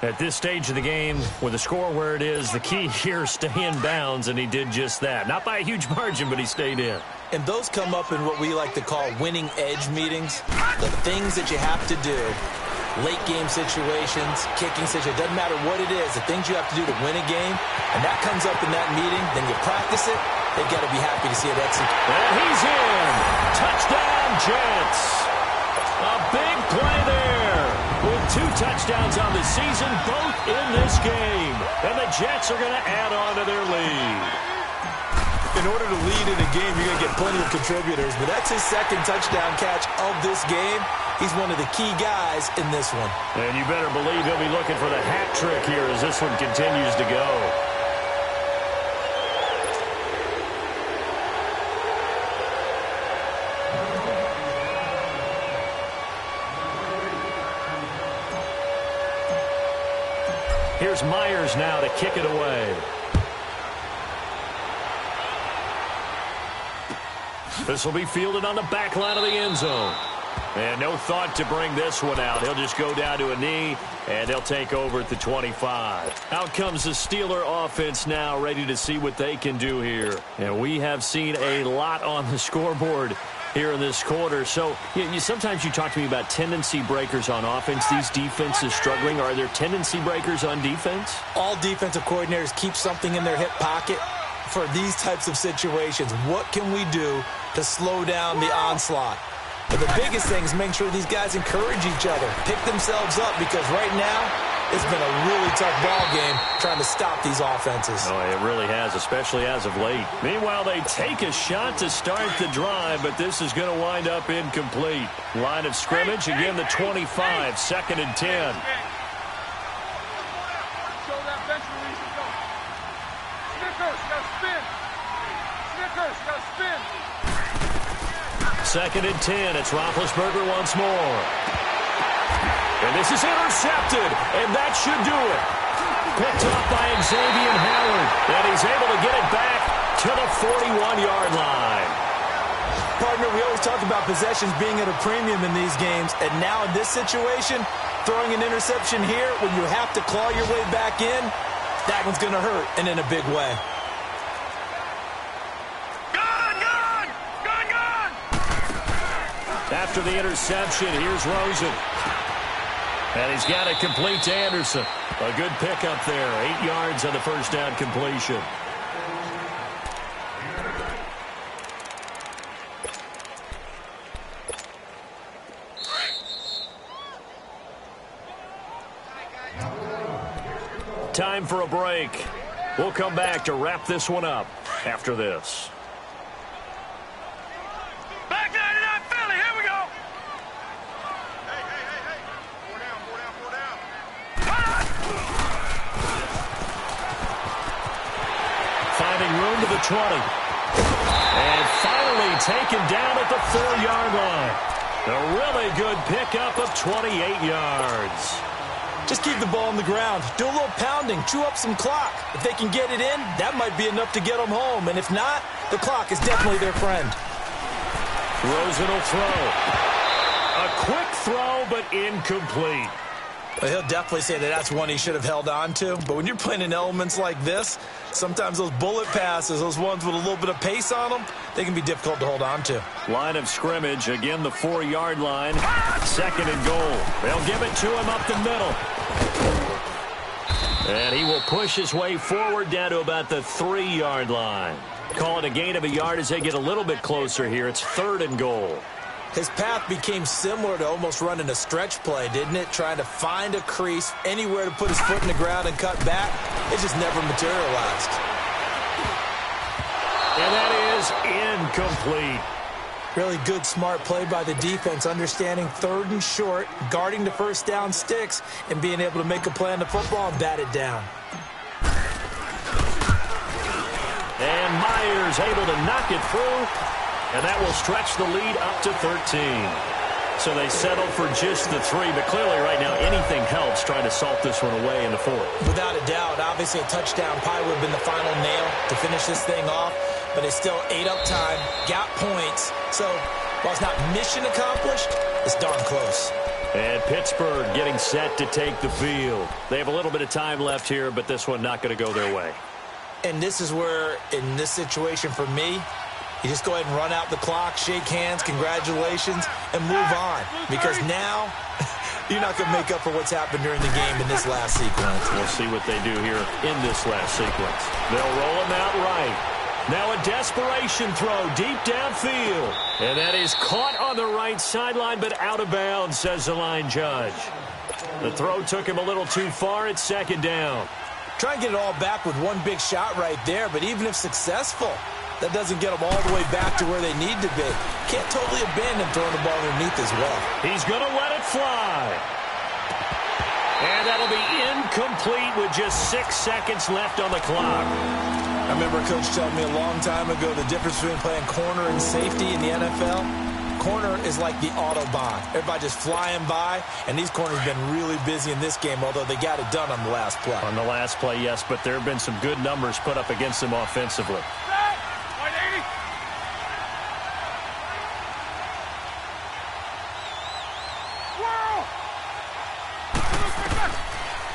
At this stage of the game, with the score where it is, the key here is stay in bounds, and he did just that. Not by a huge margin, but he stayed in. And those come up in what we like to call winning edge meetings. The things that you have to do, late game situations, kicking situations, doesn't matter what it is, the things you have to do to win a game, and that comes up in that meeting, then you practice it, they've got to be happy to see it executed. And he's in. Touchdown, Jets. A big play there. With 2 touchdowns on the season, both in this game. And the Jets are going to add on to their lead. In order to lead in a game, you're going to get plenty of contributors, but that's his 2nd touchdown catch of this game. He's one of the key guys in this one. And you better believe he'll be looking for the hat trick here as this one continues to go. Here's Myers now to kick it away. This will be fielded on the back line of the end zone. And no thought to bring this one out. He'll just go down to a knee, and they'll take over at the 25. Out comes the Steeler offense now, ready to see what they can do here. And we have seen a lot on the scoreboard here in this quarter. So sometimes you talk to me about tendency breakers on offense. These defenses struggling. Are there tendency breakers on defense? All defensive coordinators keep something in their hip pocket for these types of situations. What can we do to slow down the onslaught? But the biggest thing is making sure these guys encourage each other, pick themselves up, because right now it's been a really tough ball game trying to stop these offenses. Oh, it really has, especially as of late. Meanwhile, they take a shot to start the drive, but this is going to wind up incomplete. Line of scrimmage, again the 25, 2nd and 10. Show that bench release and go. Snickers, you gotta spin. Snickers, you gotta spin. 2nd and 10. It's Roethlisberger once more. And this is intercepted, and that should do it. Picked up by Xavier Howard, and he's able to get it back to the 41-yard line. Partner, we always talk about possessions being at a premium in these games, and now in this situation, throwing an interception here when you have to claw your way back in, that one's going to hurt, and in a big way. After the interception, here's Rosen. And he's got it complete to Anderson. A good pickup there. 8 yards on the first down completion. Time for a break. We'll come back to wrap this one up after this. Room to the 20. And finally taken down at the 4-yard line. A really good pickup of 28 yards. Just keep the ball on the ground. Do a little pounding. Chew up some clock. If they can get it in, that might be enough to get them home. And if not, the clock is definitely their friend. Rosen will throw. A quick throw, but incomplete. Well, he'll definitely say that that's one he should have held on to. But when you're playing in elements like this, sometimes those bullet passes, those ones with a little bit of pace on them, they can be difficult to hold on to. Line of scrimmage, again the 4-yard line. 2nd and goal. They'll give it to him up the middle. And he will push his way forward down to about the 3-yard line. Call it a gain of a yard as they get a little bit closer here. It's 3rd and goal. His path became similar to almost running a stretch play, didn't it? Trying to find a crease, anywhere to put his foot in the ground and cut back. It just never materialized. And that is incomplete. Really good, smart play by the defense, understanding 3rd and short, guarding the first down sticks, and being able to make a play on the football and bat it down. And Myers able to knock it through. And that will stretch the lead up to 13. So they settled for just the 3. But clearly right now, any anything helps trying to salt this one away in the fourth. Without a doubt. Obviously, a touchdown probably would have been the final nail to finish this thing off, but they still ate up time, got points. So while it's not mission accomplished, it's darn close. And Pittsburgh getting set to take the field. They have a little bit of time left here, but this one not going to go their way. And this is where, in this situation for me, you just go ahead and run out the clock, shake hands, congratulations, and move on. Because now you're not going to make up for what's happened during the game in this last sequence. We'll see what they do here in this last sequence. They'll roll him out right. Now a desperation throw deep downfield. And that is caught on the right sideline, but out of bounds, says the line judge. The throw took him a little too far. It's second down. Try and get it all back with one big shot right there, but even if successful, that doesn't get them all the way back to where they need to be. Can't totally abandon throwing the ball underneath as well. He's going to let it fly. And that'll be incomplete with just 6 seconds left on the clock. I remember a coach telling me a long time ago the difference between playing corner and safety in the NFL. Corner is like the Autobahn. Everybody just flying by, and these corners have been really busy in this game, although they got it done on the last play. On the last play, yes, but there have been some good numbers put up against them offensively.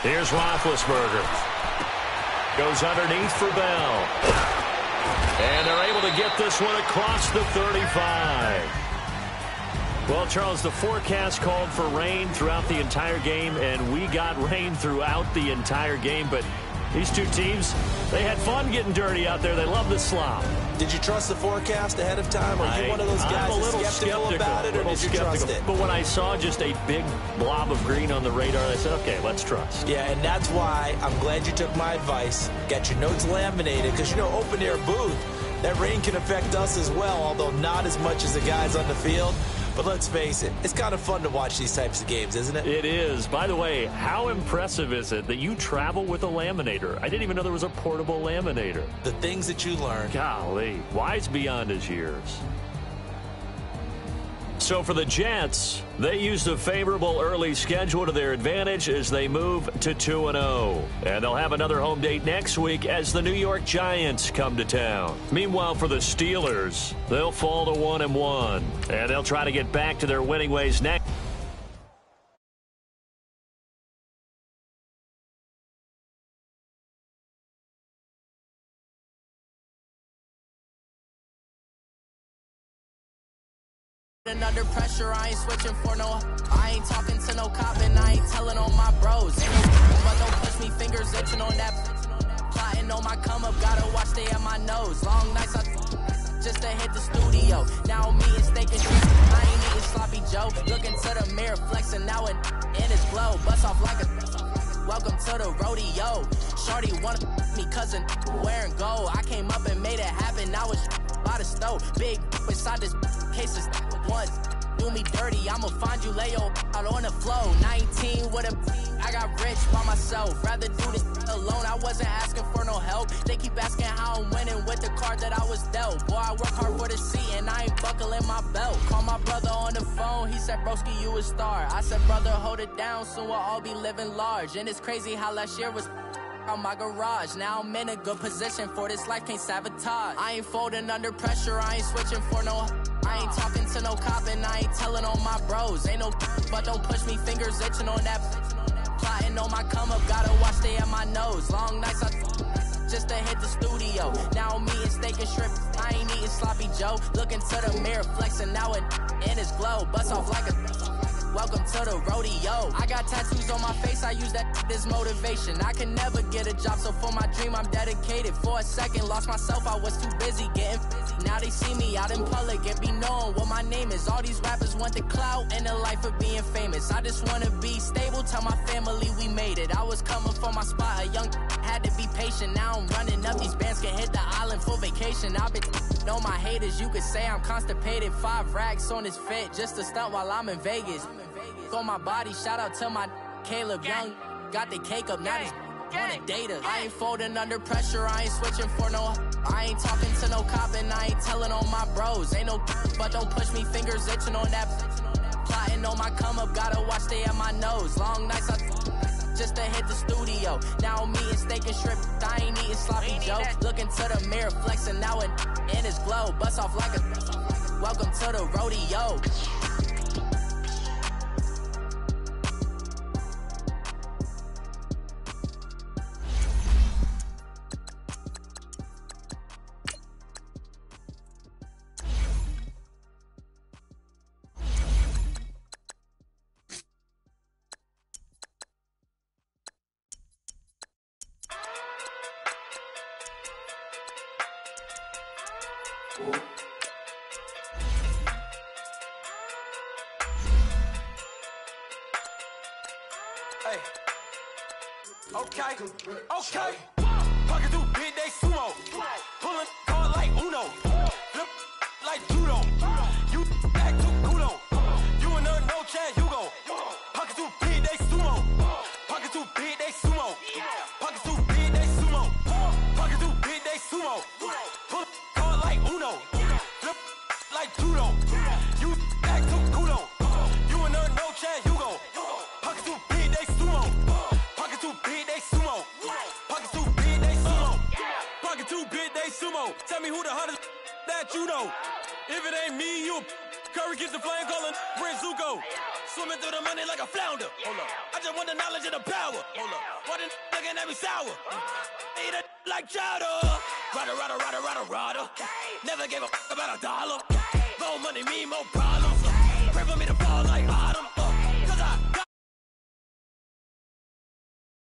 Here's Roethlisberger. Goes underneath for Bell. And they're able to get this one across the 35. Well, Charles, the forecast called for rain throughout the entire game, and we got rain throughout the entire game. But these two teams, they had fun getting dirty out there. They love the slop. Did you trust the forecast ahead of time? Are you one of those guys that's skeptical about it, or did you trust it? But when I saw just a big blob of green on the radar, I said, okay, let's trust. Yeah, and that's why I'm glad you took my advice. Got your notes laminated, because, you know, open-air booth, that rain can affect us as well, although not as much as the guys on the field. But let's face it, it's kind of fun to watch these types of games, isn't it? It is. By the way, how impressive is it that you travel with a laminator? I didn't even know there was a portable laminator. The things that you learn. Golly, wise beyond his years. So for the Jets, they used a favorable early schedule to their advantage as they move to 2-0. And they'll have another home date next week as the New York Giants come to town. Meanwhile, for the Steelers, they'll fall to 1-1. And they'll try to get back to their winning ways next. Under pressure, I ain't switching for no. I ain't talking to no cop and I ain't telling on my bros. But don't push me, fingers itching on that. Plotting on my come up, gotta watch they at my nose. Long nights, just to hit the studio. Now me and steak and shrimp. I ain't eating sloppy Joe. Looking to the mirror, flexing now and in his glow. Bust off like a. Welcome to the rodeo. Shorty wanted me cousin wearing gold. I came up and made it happen. Now it's by the stove. Big inside this cases. Once do me dirty, I'ma find you lay out on the floor. 19 with a, I got rich by myself. Rather do this alone. I wasn't asking for no help. They keep asking how I'm winning with the card that I was dealt. Boy, I work hard for the seat and I ain't buckling my belt. Call my brother on the phone. He said, broski, you a star. I said, brother, hold it down. Soon we'll all be living large. And it's crazy how last year was on my garage. Now I'm in a good position for this life, can't sabotage. I ain't folding under pressure, I ain't switching for no. I ain't talking to no cop and I ain't telling on my bros. Ain't no but don't push me, fingers itching on that. Plotting on my come up, gotta watch they at my nose. Long nights just to hit the studio. Now I'm eating steak and shrimp, I ain't eating sloppy Joe. Looking to the mirror, flexing now and in his glow. Bust off like a. Welcome to the rodeo. I got tattoos on my face, I use that as motivation. I can never get a job, so for my dream I'm dedicated. For a second, lost myself, I was too busy getting busy. Now they see me out in public and be knowing what my name is. All these rappers want the clout and the life of being famous. I just wanna be stable, tell my family we made it. I was coming for my spot, a young had to be patient. Now I'm running up, these bands can hit the island for vacation. I've been on my haters, you could say I'm constipated. 5 racks on his fit, just to stunt while I'm in Vegas. On my body, shout out to my Caleb Young. Got the cake up, now he's on a data. I ain't folding under pressure, I ain't switching for no. I ain't talking to no cop and I ain't telling on my bros. Ain't no but don't push me, fingers itching on that. Plotting on my come up, gotta watch they at my nose. Long nights hit the studio. Now I'm eating steak and shrimp, I ain't eating sloppy Joe. Looking to the mirror, flexing now and in his glow. Bust off like a welcome to the rodeo. Hey. Okay. Pocket too big, they sumo. Pulling card like Uno. Flip like judo. You act too culo. You and her no chance, you go. Pocket too big, they sumo. Pocket too big, they sumo. Pocket too big, they sumo. Pocket too big, they sumo. Pull card like Uno. Flip like judo. You act too culo. You and her no chance, you go. Pocket too big, they sumo. Pocket too big, they sumo. Pocket too big, they sumo. Pocket too big, they sumo. Tell me who the hottest that you know. If it ain't me, you Curry gets the flame calling Prince Zuko. Swimming through the money like a flounder. Hold up. I just want the knowledge and the power. Hold up. Why the looking at me sour? Eat it like chowder. Rada. Never gave a about $1. More money, me, more problems. Pray for me to fall like autumn.